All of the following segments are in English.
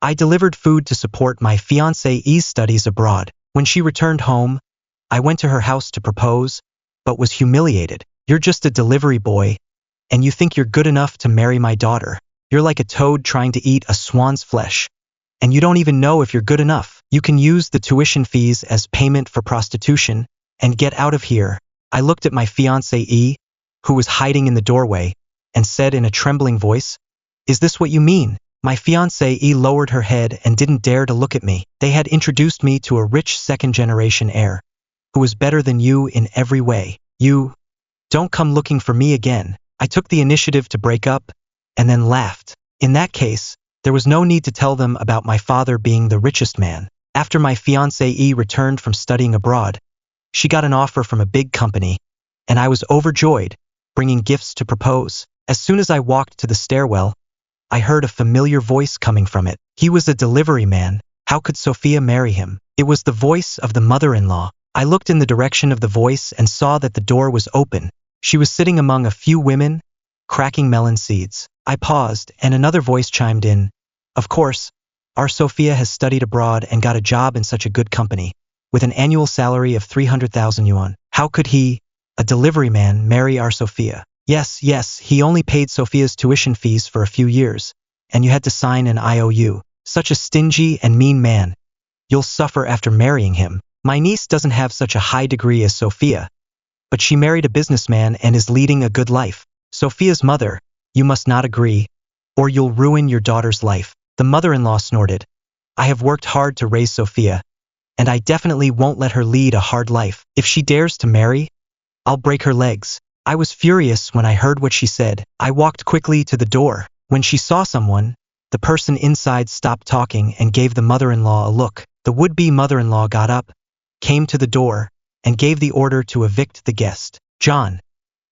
I delivered food to support my fiancée's studies abroad. When she returned home, I went to her house to propose, but was humiliated. You're just a delivery boy, and you think you're good enough to marry my daughter. You're like a toad trying to eat a swan's flesh, and you don't even know if you're good enough. You can use the tuition fees as payment for prostitution, and get out of here. I looked at my fiancée, who was hiding in the doorway, and said in a trembling voice, "Is this what you mean?" My fiancée lowered her head and didn't dare to look at me. They had introduced me to a rich second-generation heir, who was better than you in every way. You don't come looking for me again. I took the initiative to break up, and then laughed. In that case, there was no need to tell them about my father being the richest man. After my fiancée returned from studying abroad, she got an offer from a big company, and I was overjoyed, bringing gifts to propose. As soon as I walked to the stairwell, I heard a familiar voice coming from it. He was a delivery man. How could Sophia marry him? It was the voice of the mother-in-law. I looked in the direction of the voice and saw that the door was open. She was sitting among a few women, cracking melon seeds. I paused, and another voice chimed in. Of course, our Sophia has studied abroad and got a job in such a good company, with an annual salary of 300,000 yuan. How could he, a delivery man, marry our Sophia? Yes, he only paid Sophia's tuition fees for a few years, and you had to sign an IOU. Such a stingy and mean man. You'll suffer after marrying him. My niece doesn't have such a high degree as Sophia, but she married a businessman and is leading a good life. Sophia's mother, you must not agree, or you'll ruin your daughter's life. The mother-in-law snorted. I have worked hard to raise Sophia, and I definitely won't let her lead a hard life. If she dares to marry, I'll break her legs. I was furious when I heard what she said. I walked quickly to the door. When she saw someone, the person inside stopped talking and gave the mother-in-law a look. The would-be mother-in-law got up, came to the door, and gave the order to evict the guest. John,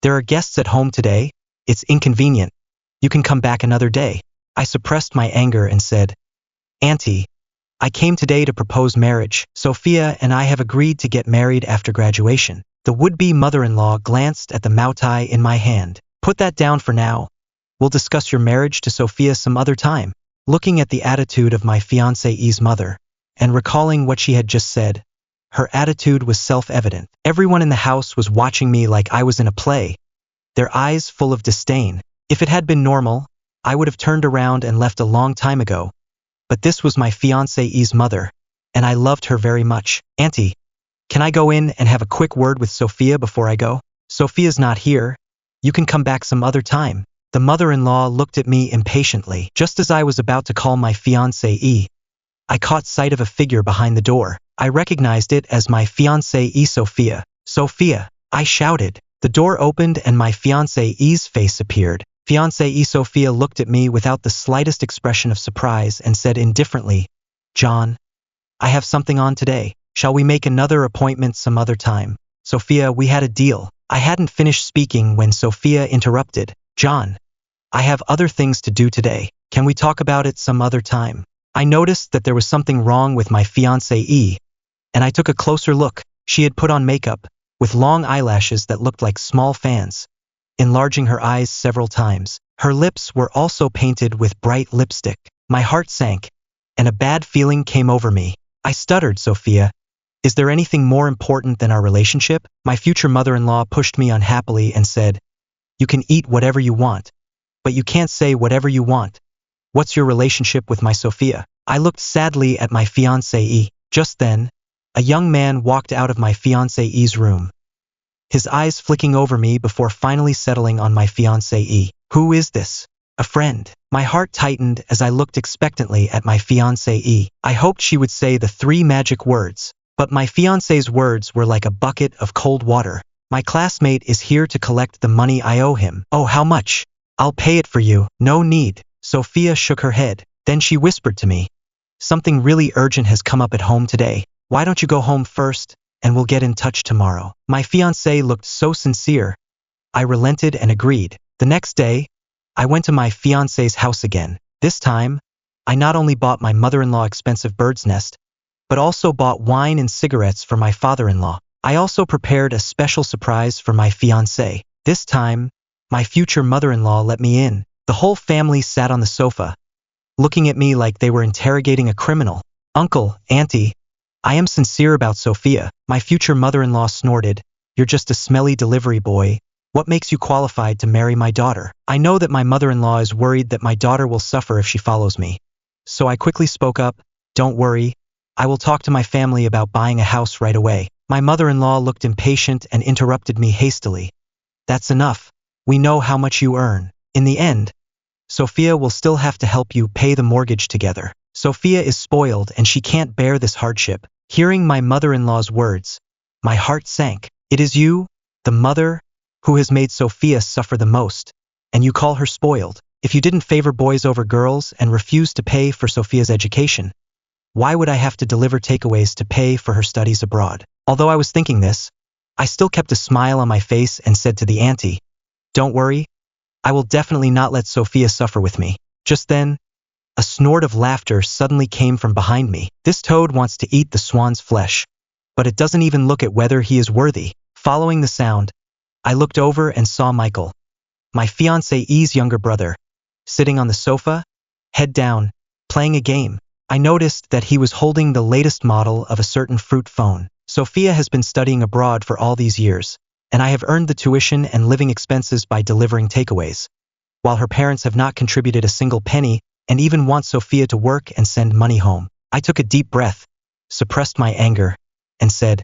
there are guests at home today. It's inconvenient. You can come back another day. I suppressed my anger and said, Auntie, I came today to propose marriage. Sophia and I have agreed to get married after graduation. The would-be mother-in-law glanced at the moutai in my hand. Put that down for now. We'll discuss your marriage to Sophia some other time. Looking at the attitude of my fiancée's mother, and recalling what she had just said, her attitude was self-evident. Everyone in the house was watching me like I was in a play, their eyes full of disdain. If it had been normal, I would have turned around and left a long time ago. But this was my fiancée's mother, and I loved her very much. Auntie, can I go in and have a quick word with Sophia before I go? Sophia's not here. You can come back some other time. The mother-in-law looked at me impatiently. Just as I was about to call my fiancée, I caught sight of a figure behind the door. I recognized it as my fiancée Sophia. Sophia, I shouted. The door opened and my fiancée's face appeared. Fiancée Sophia looked at me without the slightest expression of surprise and said indifferently, John, I have something on today. Shall we make another appointment some other time? Sophia, we had a deal. I hadn't finished speaking when Sophia interrupted. John, I have other things to do today. Can we talk about it some other time? I noticed that there was something wrong with my fiancée, and I took a closer look. She had put on makeup, with long eyelashes that looked like small fans, enlarging her eyes several times. Her lips were also painted with bright lipstick. My heart sank, and a bad feeling came over me. I stuttered, Sophia, is there anything more important than our relationship? My future mother-in-law pushed me unhappily and said, You can eat whatever you want, but you can't say whatever you want. What's your relationship with my Sophia? I looked sadly at my fiancée. Just then, a young man walked out of my fiancée's room, his eyes flicking over me before finally settling on my fiancée. Who is this? A friend. My heart tightened as I looked expectantly at my fiancée. I hoped she would say the 3 magic words, but my fiancée's words were like a bucket of cold water. My classmate is here to collect the money I owe him. Oh, how much? I'll pay it for you. No need. Sophia shook her head. Then she whispered to me, Something really urgent has come up at home today. Why don't you go home first, and we'll get in touch tomorrow? My fiancé looked so sincere. I relented and agreed. The next day, I went to my fiancé's house again. This time, I not only bought my mother-in-law expensive bird's nest, but also bought wine and cigarettes for my father-in-law. I also prepared a special surprise for my fiancé. This time, my future mother-in-law let me in. The whole family sat on the sofa, looking at me like they were interrogating a criminal. Uncle, Auntie, I am sincere about Sophia. My future mother-in-law snorted. You're just a smelly delivery boy. What makes you qualified to marry my daughter? I know that my mother-in-law is worried that my daughter will suffer if she follows me. So I quickly spoke up. Don't worry. I will talk to my family about buying a house right away. My mother-in-law looked impatient and interrupted me hastily. That's enough. We know how much you earn. In the end, Sophia will still have to help you pay the mortgage together. Sophia is spoiled and she can't bear this hardship. Hearing my mother-in-law's words, my heart sank. It is you, the mother, who has made Sophia suffer the most, and you call her spoiled. If you didn't favor boys over girls and refuse to pay for Sophia's education, why would I have to deliver takeaways to pay for her studies abroad? Although I was thinking this, I still kept a smile on my face and said to the auntie, don't worry, I will definitely not let Sophia suffer with me. Just then, a snort of laughter suddenly came from behind me. This toad wants to eat the swan's flesh, but it doesn't even look at whether he is worthy. Following the sound, I looked over and saw Michael, my fiancée's younger brother, sitting on the sofa, head down, playing a game. I noticed that he was holding the latest model of a certain fruit phone. Sophia has been studying abroad for all these years, and I have earned the tuition and living expenses by delivering takeaways, while her parents have not contributed a single penny and even want Sophia to work and send money home. I took a deep breath, suppressed my anger, and said,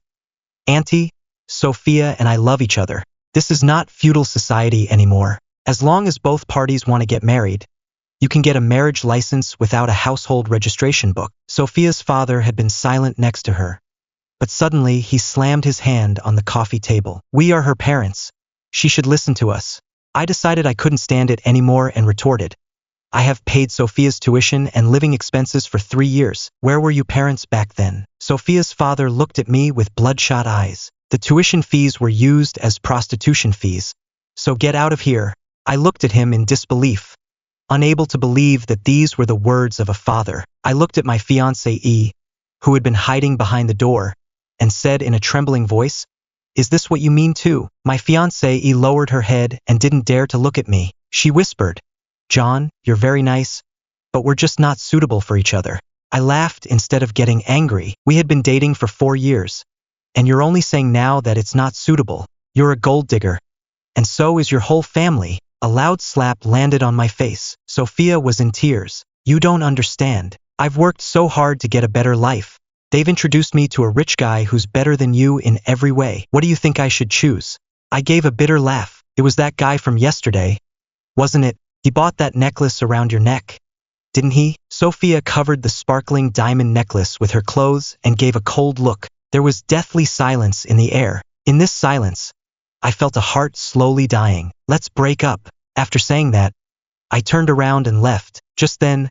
Auntie, Sophia and I love each other. This is not feudal society anymore. As long as both parties want to get married, you can get a marriage license without a household registration book. Sophia's father had been silent next to her, but suddenly he slammed his hand on the coffee table. We are her parents. She should listen to us. I decided I couldn't stand it anymore and retorted, I have paid Sophia's tuition and living expenses for 3 years. Where were you parents back then? Sophia's father looked at me with bloodshot eyes. The tuition fees were used as prostitution fees. So get out of here. I looked at him in disbelief, unable to believe that these were the words of a father. I looked at my fiancée, who had been hiding behind the door, and said in a trembling voice, Is this what you mean too? My fiancée lowered her head and didn't dare to look at me. She whispered, John, you're very nice, but we're just not suitable for each other. I laughed instead of getting angry. We had been dating for 4 years, and you're only saying now that it's not suitable. You're a gold digger, and so is your whole family. A loud slap landed on my face. Sophia was in tears. You don't understand. I've worked so hard to get a better life. They've introduced me to a rich guy who's better than you in every way. What do you think I should choose? I gave a bitter laugh. It was that guy from yesterday, wasn't it? He bought that necklace around your neck, didn't he? Sophia covered the sparkling diamond necklace with her clothes and gave a cold look. There was deathly silence in the air. In this silence, I felt a heart slowly dying. Let's break up. After saying that, I turned around and left. Just then,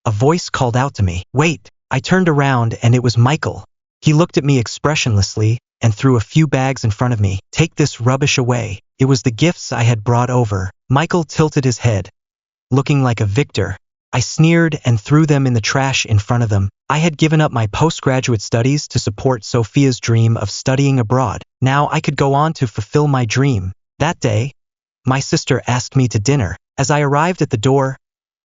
a voice called out to me. Wait! I turned around and it was Michael. He looked at me expressionlessly and threw a few bags in front of me. Take this rubbish away. It was the gifts I had brought over. Michael tilted his head, looking like a victor. I sneered and threw them in the trash in front of them. I had given up my postgraduate studies to support Sophia's dream of studying abroad. Now I could go on to fulfill my dream. That day, my sister asked me to dinner. As I arrived at the door,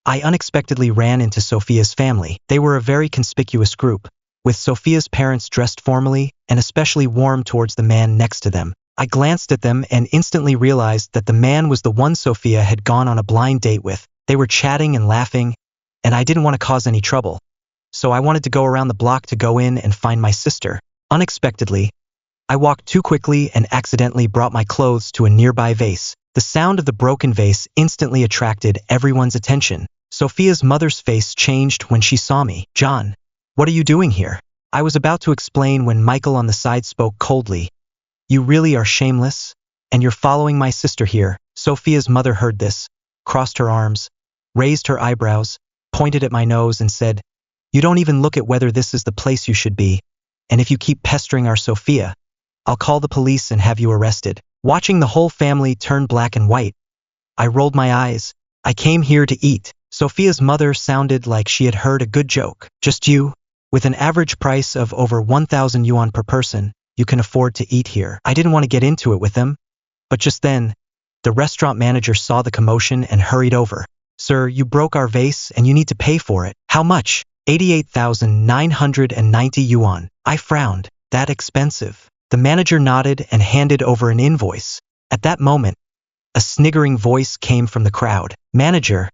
I unexpectedly ran into Sophia's family. They were a very conspicuous group, with Sophia's parents dressed formally and especially warm towards the man next to them. I glanced at them and instantly realized that the man was the one Sophia had gone on a blind date with. They were chatting and laughing, and I didn't want to cause any trouble, so I wanted to go around the block to go in and find my sister. Unexpectedly, I walked too quickly and accidentally brought my clothes to a nearby vase. The sound of the broken vase instantly attracted everyone's attention. Sophia's mother's face changed when she saw me. John, what are you doing here? I was about to explain when Michael on the side spoke coldly. You really are shameless, and you're following my sister here. Sophia's mother heard this, crossed her arms, raised her eyebrows, pointed at my nose and said, You don't even look at whether this is the place you should be, and if you keep pestering our Sophia, I'll call the police and have you arrested. Watching the whole family turn black and white, I rolled my eyes. I came here to eat. Sophia's mother sounded like she had heard a good joke. Just you? With an average price of over 1,000 yuan per person, you can afford to eat here. I didn't want to get into it with them, but just then, the restaurant manager saw the commotion and hurried over. Sir, you broke our vase and you need to pay for it. How much? 88,990 yuan. I frowned. That expensive? The manager nodded and handed over an invoice. At that moment, a sniggering voice came from the crowd. Manager,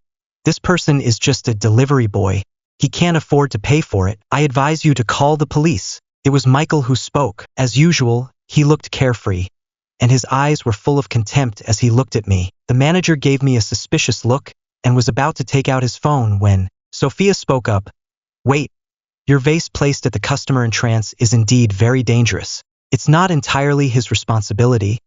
this person is just a delivery boy. He can't afford to pay for it. I advise you to call the police. It was Michael who spoke. As usual, he looked carefree, and his eyes were full of contempt as he looked at me. The manager gave me a suspicious look and was about to take out his phone when Sophia spoke up. Wait, your vase placed at the customer entrance is indeed very dangerous. It's not entirely his responsibility.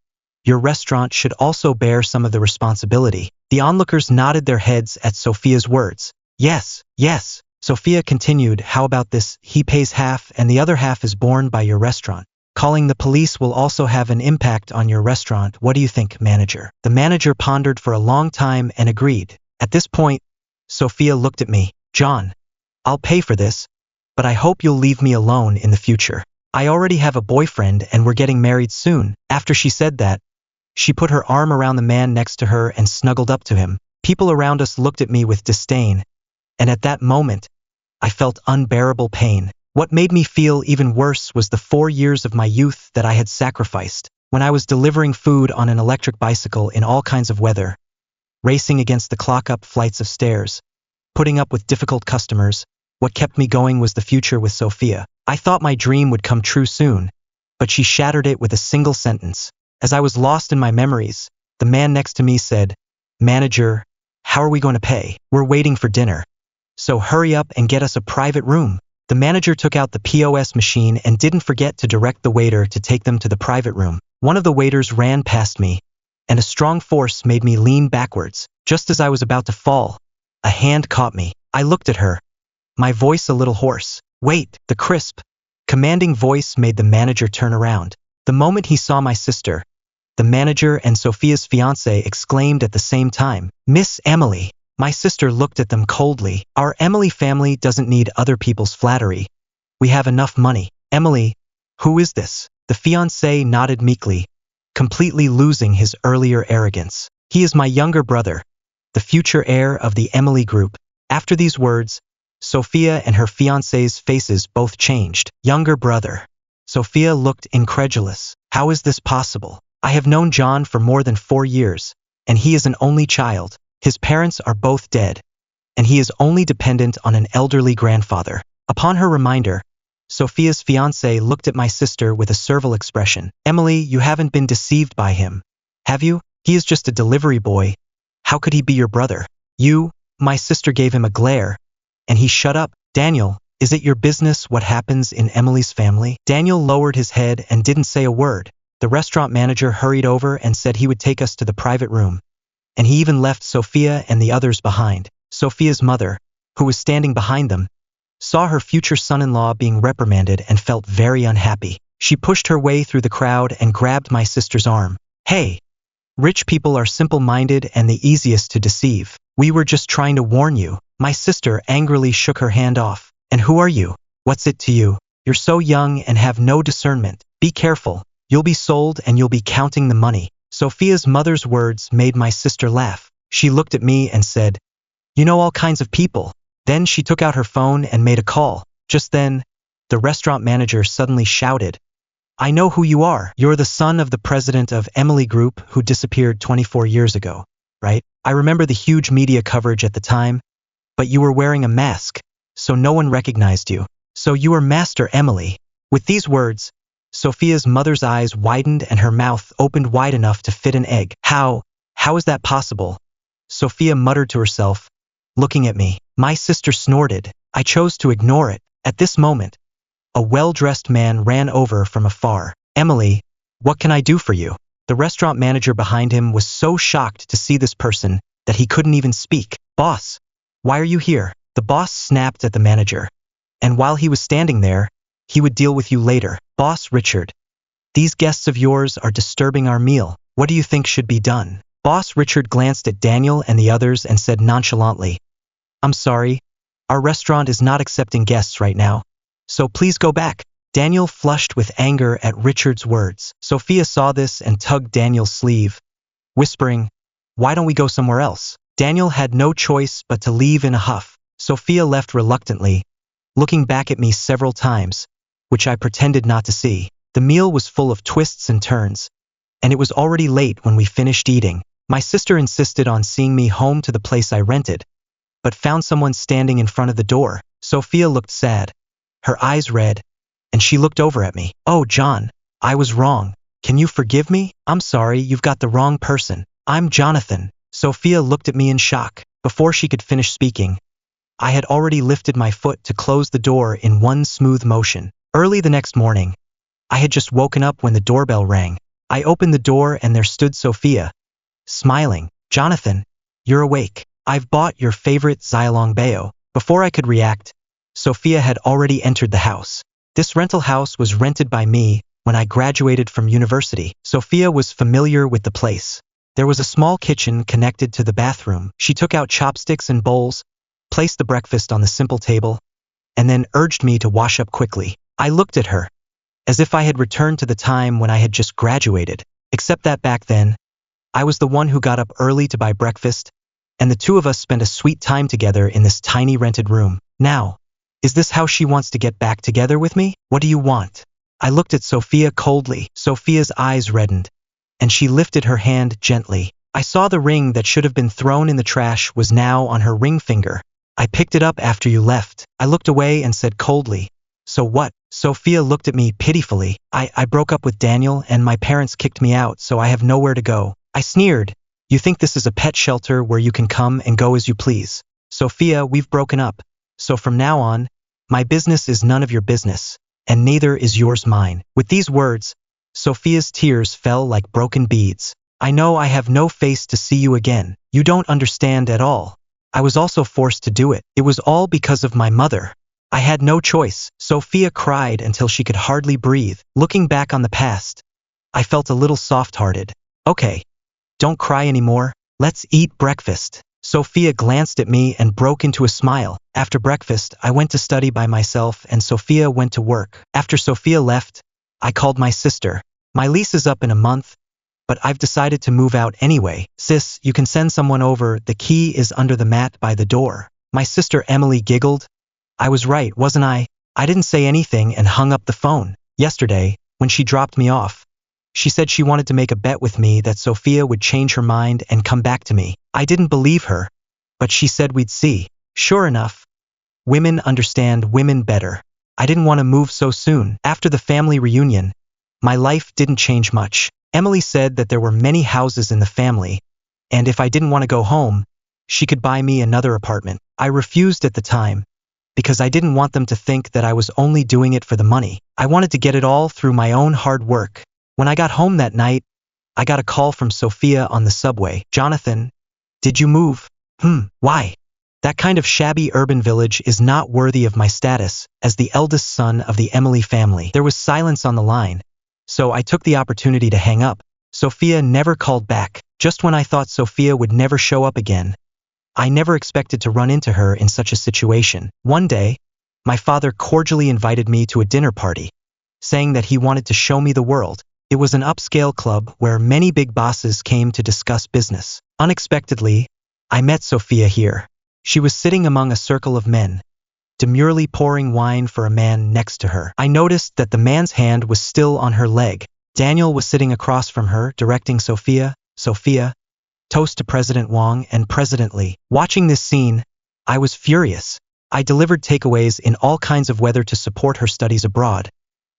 Your restaurant should also bear some of the responsibility. The onlookers nodded their heads at Sophia's words. Yes, yes. Sophia continued, how about this? He pays half and the other half is borne by your restaurant. Calling the police will also have an impact on your restaurant. What do you think, manager? The manager pondered for a long time and agreed. At this point, Sophia looked at me. John, I'll pay for this, but I hope you'll leave me alone in the future. I already have a boyfriend and we're getting married soon. After she said that, she put her arm around the man next to her and snuggled up to him. People around us looked at me with disdain, and at that moment, I felt unbearable pain. What made me feel even worse was the 4 years of my youth that I had sacrificed. When I was delivering food on an electric bicycle in all kinds of weather, racing against the clock up flights of stairs, putting up with difficult customers, what kept me going was the future with Sophia. I thought my dream would come true soon, but she shattered it with a single sentence. As I was lost in my memories, the man next to me said, Manager, how are we going to pay? We're waiting for dinner. So hurry up and get us a private room. The manager took out the POS machine and didn't forget to direct the waiter to take them to the private room. One of the waiters ran past me, and a strong force made me lean backwards. Just as I was about to fall, a hand caught me. I looked at her, my voice a little hoarse. Wait, the crisp, commanding voice made the manager turn around. The moment he saw my sister, the manager and Sophia's fiancé exclaimed at the same time, Miss Emily. My sister looked at them coldly. Our Emily family doesn't need other people's flattery. We have enough money. Emily, who is this? The fiancé nodded meekly, completely losing his earlier arrogance. He is my younger brother, the future heir of the Emily Group. After these words, Sophia and her fiancé's faces both changed. Younger brother. Sophia looked incredulous. How is this possible? I have known John for more than 4 years, and he is an only child. His parents are both dead, and he is only dependent on an elderly grandfather. Upon her reminder, Sophia's fiancé looked at my sister with a servile expression. Emily, you haven't been deceived by him, have you? He is just a delivery boy. How could he be your brother? You, my sister gave him a glare, and he shut up. Daniel, is it your business what happens in Emily's family? Daniel lowered his head and didn't say a word. The restaurant manager hurried over and said he would take us to the private room, and he even left Sophia and the others behind. Sophia's mother, who was standing behind them, saw her future son-in-law being reprimanded and felt very unhappy. She pushed her way through the crowd and grabbed my sister's arm. Hey, rich people are simple-minded and the easiest to deceive. We were just trying to warn you. My sister angrily shook her hand off. And who are you? What's it to you? You're so young and have no discernment. Be careful. You'll be sold and you'll be counting the money. Sophia's mother's words made my sister laugh. She looked at me and said, You know all kinds of people. Then she took out her phone and made a call. Just then, the restaurant manager suddenly shouted, I know who you are. You're the son of the president of Emily Group who disappeared 24 years ago, right? I remember the huge media coverage at the time, but you were wearing a mask, so no one recognized you. So you are Master Emily. With these words, Sophia's mother's eyes widened and her mouth opened wide enough to fit an egg. How is that possible? Sophia muttered to herself, looking at me. My sister snorted. I chose to ignore it. At this moment, a well-dressed man ran over from afar. Emily, what can I do for you? The restaurant manager behind him was so shocked to see this person that he couldn't even speak. Boss, why are you here? The boss snapped at the manager. And while he was standing there, he would deal with you later. Boss Richard, these guests of yours are disturbing our meal. What do you think should be done? Boss Richard glanced at Daniel and the others and said nonchalantly, I'm sorry, our restaurant is not accepting guests right now, so please go back. Daniel flushed with anger at Richard's words. Sophia saw this and tugged Daniel's sleeve, whispering, Why don't we go somewhere else? Daniel had no choice but to leave in a huff. Sophia left reluctantly, looking back at me several times, which I pretended not to see. The meal was full of twists and turns, and it was already late when we finished eating. My sister insisted on seeing me home to the place I rented, but found someone standing in front of the door. Sophia looked sad, her eyes red, and she looked over at me. "Oh, John, I was wrong. Can you forgive me?" "I'm sorry, you've got the wrong person. I'm Jonathan." Sophia looked at me in shock. Before she could finish speaking, I had already lifted my foot to close the door in one smooth motion. Early the next morning, I had just woken up when the doorbell rang. I opened the door and there stood Sophia, smiling. "Jonathan, you're awake. I've bought your favorite Xylong Bao." Before I could react, Sophia had already entered the house. This rental house was rented by me when I graduated from university. Sophia was familiar with the place. There was a small kitchen connected to the bathroom. She took out chopsticks and bowls, placed the breakfast on the simple table, and then urged me to wash up quickly. I looked at her, as if I had returned to the time when I had just graduated, except that back then, I was the one who got up early to buy breakfast, and the two of us spent a sweet time together in this tiny rented room. Now, is this how she wants to get back together with me? What do you want? I looked at Sophia coldly. Sophia's eyes reddened, and she lifted her hand gently. I saw the ring that should have been thrown in the trash was now on her ring finger. "I picked it up after you left." I looked away and said coldly, "So what?" Sophia looked at me pitifully. I broke up with Daniel and my parents kicked me out, so I have nowhere to go." I sneered. "You think this is a pet shelter where you can come and go as you please? Sophia, we've broken up. So from now on, my business is none of your business, and neither is yours mine." With these words, Sophia's tears fell like broken beads. "I know I have no face to see you again. You don't understand at all. I was also forced to do it. It was all because of my mother. I had no choice." Sophia cried until she could hardly breathe. Looking back on the past, I felt a little soft-hearted. "Okay, don't cry anymore. Let's eat breakfast." Sophia glanced at me and broke into a smile. After breakfast, I went to study by myself and Sophia went to work. After Sophia left, I called my sister. "My lease is up in a month, but I've decided to move out anyway. Sis, you can send someone over. The key is under the mat by the door." My sister Emily giggled. I was right, wasn't I? I didn't say anything and hung up the phone. Yesterday, when she dropped me off, she said she wanted to make a bet with me that Sophia would change her mind and come back to me. I didn't believe her, but she said we'd see. Sure enough, women understand women better. I didn't want to move so soon. After the family reunion, my life didn't change much. Emily said that there were many houses in the family, and if I didn't want to go home, she could buy me another apartment. I refused at the time, because I didn't want them to think that I was only doing it for the money. I wanted to get it all through my own hard work. When I got home that night, I got a call from Sophia on the subway. "Jonathan, did you move?" Why? That kind of shabby urban village is not worthy of my status as the eldest son of the Emily family. There was silence on the line, so I took the opportunity to hang up. Sophia never called back. Just when I thought Sophia would never show up again, I never expected to run into her in such a situation. One day, my father cordially invited me to a dinner party, saying that he wanted to show me the world. It was an upscale club where many big bosses came to discuss business. Unexpectedly, I met Sophia here. She was sitting among a circle of men, demurely pouring wine for a man next to her. I noticed that the man's hand was still on her leg. Daniel was sitting across from her, directing Sophia. "Sophia, toast to President Wang and President Lee." Watching this scene, I was furious. I delivered takeaways in all kinds of weather to support her studies abroad,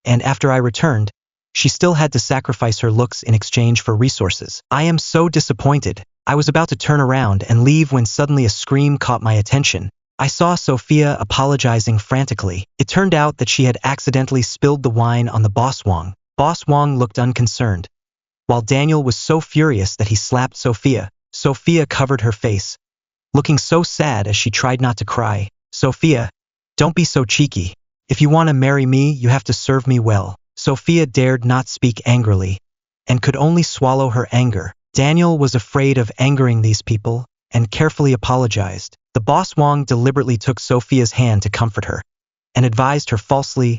and after I returned, she still had to sacrifice her looks in exchange for resources. I am so disappointed. I was about to turn around and leave when suddenly a scream caught my attention. I saw Sophia apologizing frantically. It turned out that she had accidentally spilled the wine on the Boss Wang. Boss Wang looked unconcerned, while Daniel was so furious that he slapped Sophia. Sophia covered her face, looking so sad as she tried not to cry. "Sophia, don't be so cheeky. If you want to marry me, you have to serve me well." Sophia dared not speak angrily, and could only swallow her anger. Daniel was afraid of angering these people, and carefully apologized. The Boss Wang deliberately took Sophia's hand to comfort her, and advised her falsely,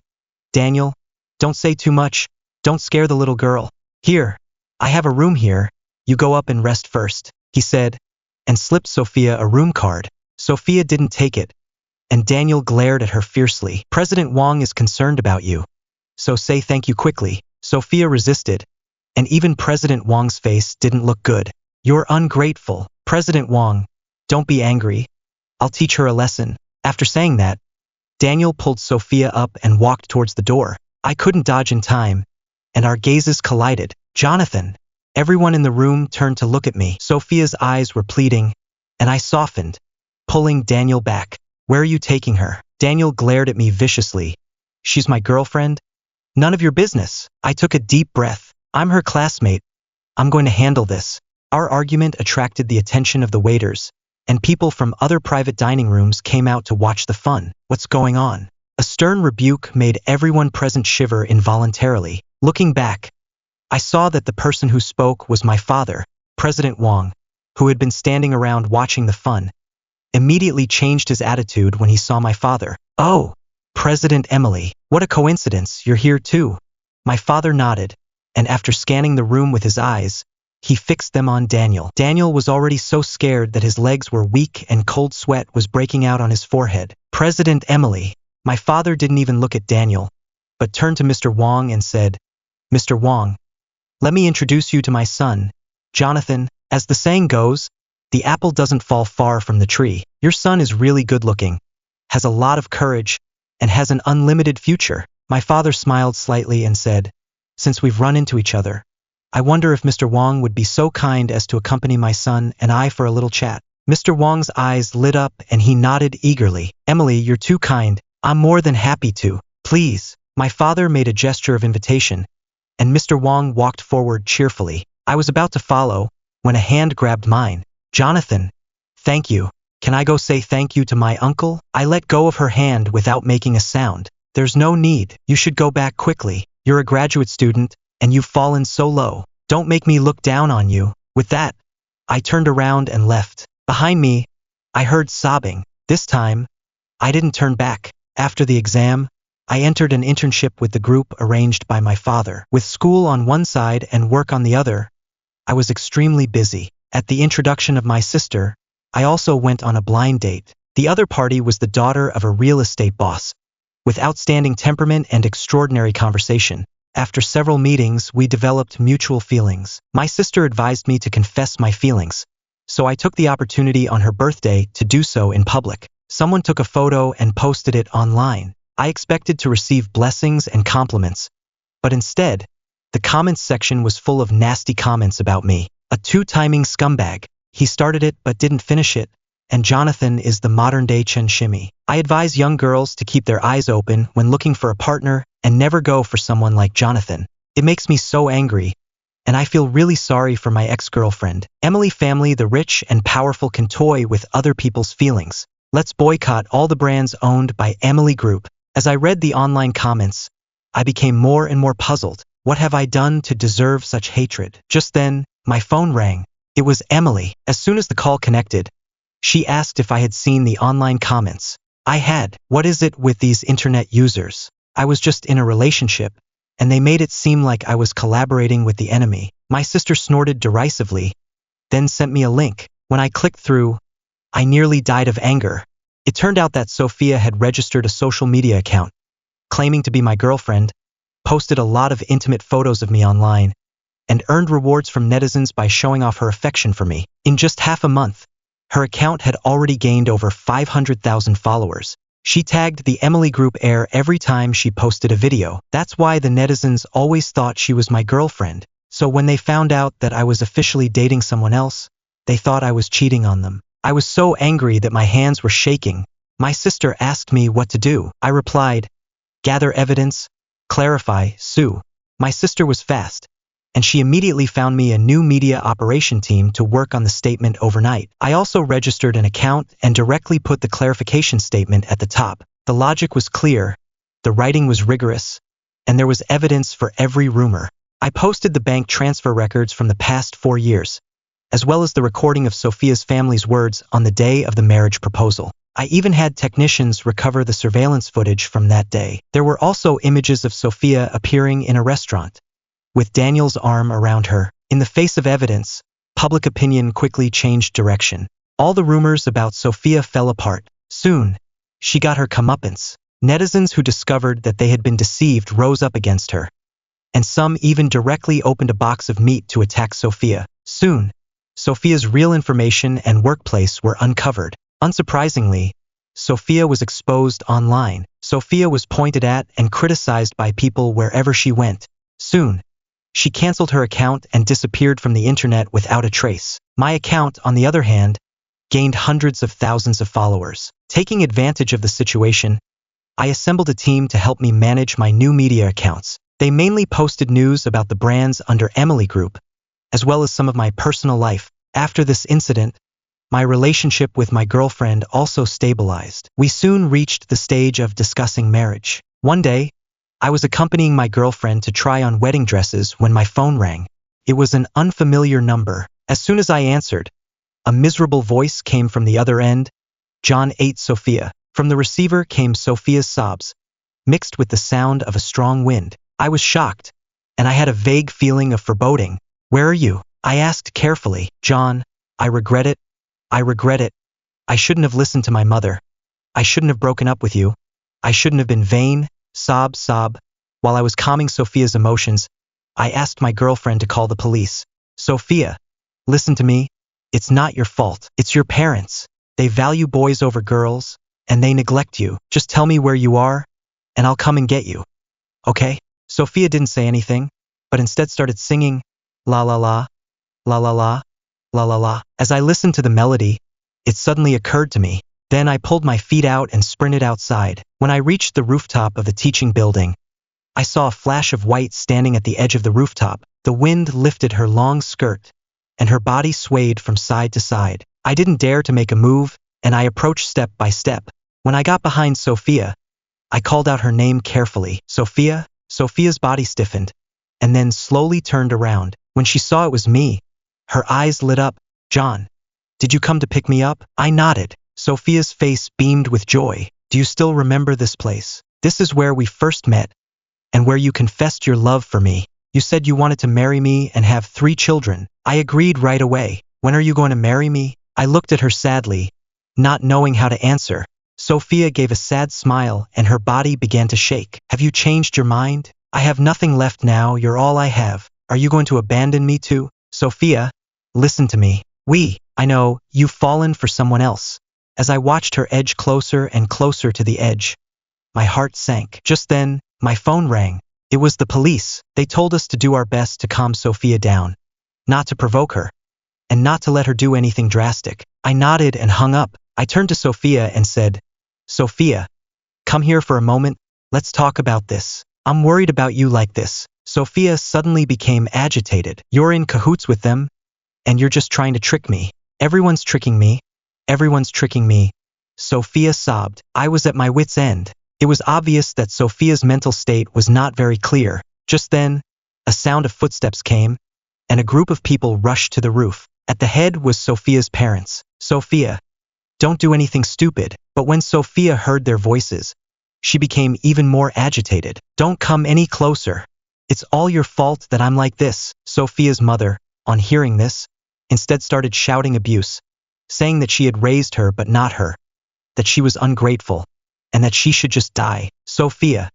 "Daniel, don't say too much. Don't scare the little girl. Here, I have a room here. You go up and rest first," he said, and slipped Sophia a room card. Sophia didn't take it, and Daniel glared at her fiercely. President Wong is concerned about you, so say thank you quickly. Sophia resisted, and even President Wong's face didn't look good. You're ungrateful. President Wong, don't be angry. I'll teach her a lesson. After saying that, Daniel pulled Sophia up and walked towards the door. I couldn't dodge in time, and our gazes collided. Jonathan! Everyone in the room turned to look at me. Sophia's eyes were pleading, and I softened, pulling Daniel back. Where are you taking her? Daniel glared at me viciously. She's my girlfriend? None of your business. I took a deep breath. I'm her classmate. I'm going to handle this. Our argument attracted the attention of the waiters, and people from other private dining rooms came out to watch the fun. What's going on? A stern rebuke made everyone present shiver involuntarily. Looking back, I saw that the person who spoke was my father, President Wong, who had been standing around watching the fun. Immediately changed his attitude when he saw my father. Oh, President Emily, what a coincidence, you're here too. My father nodded, and after scanning the room with his eyes, he fixed them on Daniel. Daniel was already so scared that his legs were weak and cold sweat was breaking out on his forehead. President Emily. My father didn't even look at Daniel, but turned to Mr. Wong and said, Mr. Wong, let me introduce you to my son, Jonathan. As the saying goes, the apple doesn't fall far from the tree. Your son is really good looking, has a lot of courage, and has an unlimited future. My father smiled slightly and said, since we've run into each other, I wonder if Mr. Wong would be so kind as to accompany my son and I for a little chat. Mr. Wong's eyes lit up and he nodded eagerly. Emily, you're too kind. I'm more than happy to. Please. My father made a gesture of invitation, and Mr. Wong walked forward cheerfully. I was about to follow, when a hand grabbed mine. Jonathan, thank you. Can I go say thank you to my uncle? I let go of her hand without making a sound. There's no need. You should go back quickly. You're a graduate student, and you've fallen so low. Don't make me look down on you. With that, I turned around and left. Behind me, I heard sobbing. This time, I didn't turn back. After the exam, I entered an internship with the group arranged by my father. With school on one side and work on the other, I was extremely busy. At the introduction of my sister, I also went on a blind date. The other party was the daughter of a real estate boss, with outstanding temperament and extraordinary conversation. After several meetings, we developed mutual feelings. My sister advised me to confess my feelings, so I took the opportunity on her birthday to do so in public. Someone took a photo and posted it online. I expected to receive blessings and compliments, but instead, the comments section was full of nasty comments about me. A two-timing scumbag. He started it but didn't finish it, and Jonathan is the modern-day Chen Shimi. I advise young girls to keep their eyes open when looking for a partner and never go for someone like Jonathan. It makes me so angry, and I feel really sorry for my ex-girlfriend. Emily family, the rich and powerful, can toy with other people's feelings. Let's boycott all the brands owned by Emily Group. As I read the online comments, I became more and more puzzled. What have I done to deserve such hatred? Just then, my phone rang. It was Emily. As soon as the call connected, she asked if I had seen the online comments. I had. What is it with these internet users? I was just in a relationship, and they made it seem like I was collaborating with the enemy. My sister snorted derisively, then sent me a link. When I clicked through, I nearly died of anger. It turned out that Sophia had registered a social media account, claiming to be my girlfriend, posted a lot of intimate photos of me online, and earned rewards from netizens by showing off her affection for me. In just half a month, her account had already gained over 500,000 followers. She tagged the Emily Group Air every time she posted a video. That's why the netizens always thought she was my girlfriend. So when they found out that I was officially dating someone else, they thought I was cheating on them. I was so angry that my hands were shaking. My sister asked me what to do. I replied, gather evidence, clarify, sue. My sister was fast, and she immediately found me a new media operation team to work on the statement overnight. I also registered an account and directly put the clarification statement at the top. The logic was clear, the writing was rigorous, and there was evidence for every rumor. I posted the bank transfer records from the past 4 years, as well as the recording of Sophia's family's words on the day of the marriage proposal. I even had technicians recover the surveillance footage from that day. There were also images of Sophia appearing in a restaurant, with Daniel's arm around her. In the face of evidence, public opinion quickly changed direction. All the rumors about Sophia fell apart. Soon, she got her comeuppance. Netizens who discovered that they had been deceived rose up against her, and some even directly opened a box of meat to attack Sophia. Soon, Sophia's real information and workplace were uncovered. Unsurprisingly, Sophia was exposed online. Sophia was pointed at and criticized by people wherever she went. Soon, she canceled her account and disappeared from the internet without a trace. My account, on the other hand, gained hundreds of thousands of followers. Taking advantage of the situation, I assembled a team to help me manage my new media accounts. They mainly posted news about the brands under Emily Group, as well as some of my personal life. After this incident, my relationship with my girlfriend also stabilized. We soon reached the stage of discussing marriage. One day, I was accompanying my girlfriend to try on wedding dresses when my phone rang. It was an unfamiliar number. As soon as I answered, a miserable voice came from the other end. John ate Sophia. From the receiver came Sophia's sobs, mixed with the sound of a strong wind. I was shocked, and I had a vague feeling of foreboding. Where are you? I asked carefully. John, I regret it. I regret it. I shouldn't have listened to my mother. I shouldn't have broken up with you. I shouldn't have been vain. Sob. While I was calming Sophia's emotions, I asked my girlfriend to call the police. Sophia, listen to me. It's not your fault. It's your parents. They value boys over girls, and they neglect you. Just tell me where you are, and I'll come and get you. Okay? Sophia didn't say anything, but instead started singing, la la la, la la la, la la la. As I listened to the melody, it suddenly occurred to me. Then I pulled my feet out and sprinted outside. When I reached the rooftop of the teaching building, I saw a flash of white standing at the edge of the rooftop. The wind lifted her long skirt, and her body swayed from side to side. I didn't dare to make a move, and I approached step by step. When I got behind Sophia, I called out her name carefully. Sophia? Sophia's body stiffened, and then slowly turned around. When she saw it was me, her eyes lit up. John, did you come to pick me up? I nodded. Sophia's face beamed with joy. Do you still remember this place? This is where we first met, and where you confessed your love for me. You said you wanted to marry me and have 3 children. I agreed right away. When are you going to marry me? I looked at her sadly, not knowing how to answer. Sophia gave a sad smile and her body began to shake. Have you changed your mind? I have nothing left now, you're all I have. Are you going to abandon me too? Sophia, listen to me. I know, you've fallen for someone else. As I watched her edge closer and closer to the edge, my heart sank. Just then, my phone rang. It was the police. They told us to do our best to calm Sophia down, not to provoke her, and not to let her do anything drastic. I nodded and hung up. I turned to Sophia and said, Sophia, come here for a moment. Let's talk about this. I'm worried about you like this. Sophia suddenly became agitated. You're in cahoots with them, and you're just trying to trick me. Everyone's tricking me. Everyone's tricking me. Sophia sobbed. I was at my wit's end. It was obvious that Sophia's mental state was not very clear. Just then, a sound of footsteps came, and a group of people rushed to the roof. At the head was Sophia's parents. Sophia, don't do anything stupid. But when Sophia heard their voices, she became even more agitated. Don't come any closer. It's all your fault that I'm like this. Sophia's mother, on hearing this, instead started shouting abuse, saying that she had raised her but not her, that she was ungrateful, and that she should just die. Sophia,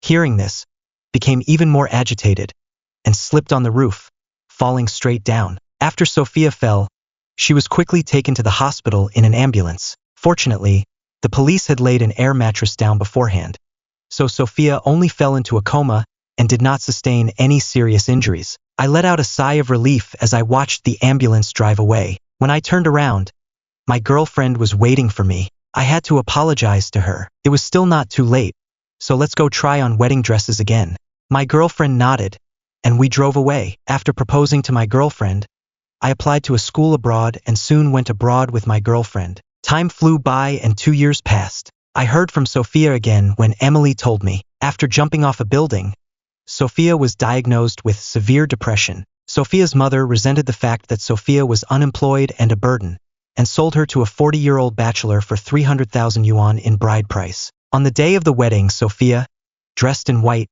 hearing this, became even more agitated and slipped on the roof, falling straight down. After Sophia fell, she was quickly taken to the hospital in an ambulance. Fortunately, the police had laid an air mattress down beforehand, so Sophia only fell into a coma and did not sustain any serious injuries. I let out a sigh of relief as I watched the ambulance drive away. When I turned around, my girlfriend was waiting for me. I had to apologize to her. It was still not too late, so let's go try on wedding dresses again. My girlfriend nodded, and we drove away. After proposing to my girlfriend, I applied to a school abroad and soon went abroad with my girlfriend. Time flew by and 2 years passed. I heard from Sophia again when Emily told me. After jumping off a building, Sophia was diagnosed with severe depression. Sophia's mother resented the fact that Sophia was unemployed and a burden, and sold her to a 40-year-old bachelor for 300,000 yuan in bride price. On the day of the wedding, Sophia, dressed in white,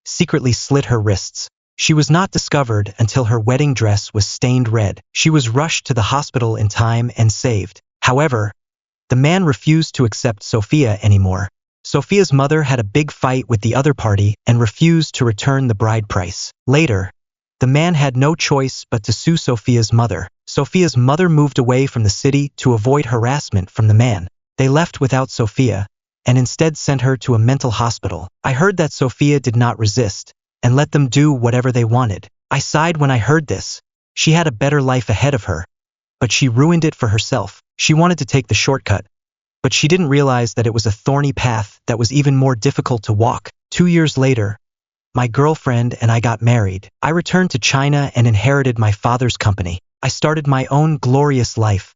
secretly slit her wrists. She was not discovered until her wedding dress was stained red. She was rushed to the hospital in time and saved. However, the man refused to accept Sophia anymore. Sophia's mother had a big fight with the other party and refused to return the bride price. Later, the man had no choice but to sue Sophia's mother. Sophia's mother moved away from the city to avoid harassment from the man. They left without Sophia and instead sent her to a mental hospital. I heard that Sophia did not resist and let them do whatever they wanted. I sighed when I heard this. She had a better life ahead of her, but she ruined it for herself. She wanted to take the shortcut, but she didn't realize that it was a thorny path that was even more difficult to walk. 2 years later, my girlfriend and I got married. I returned to China and inherited my father's company. I started my own glorious life.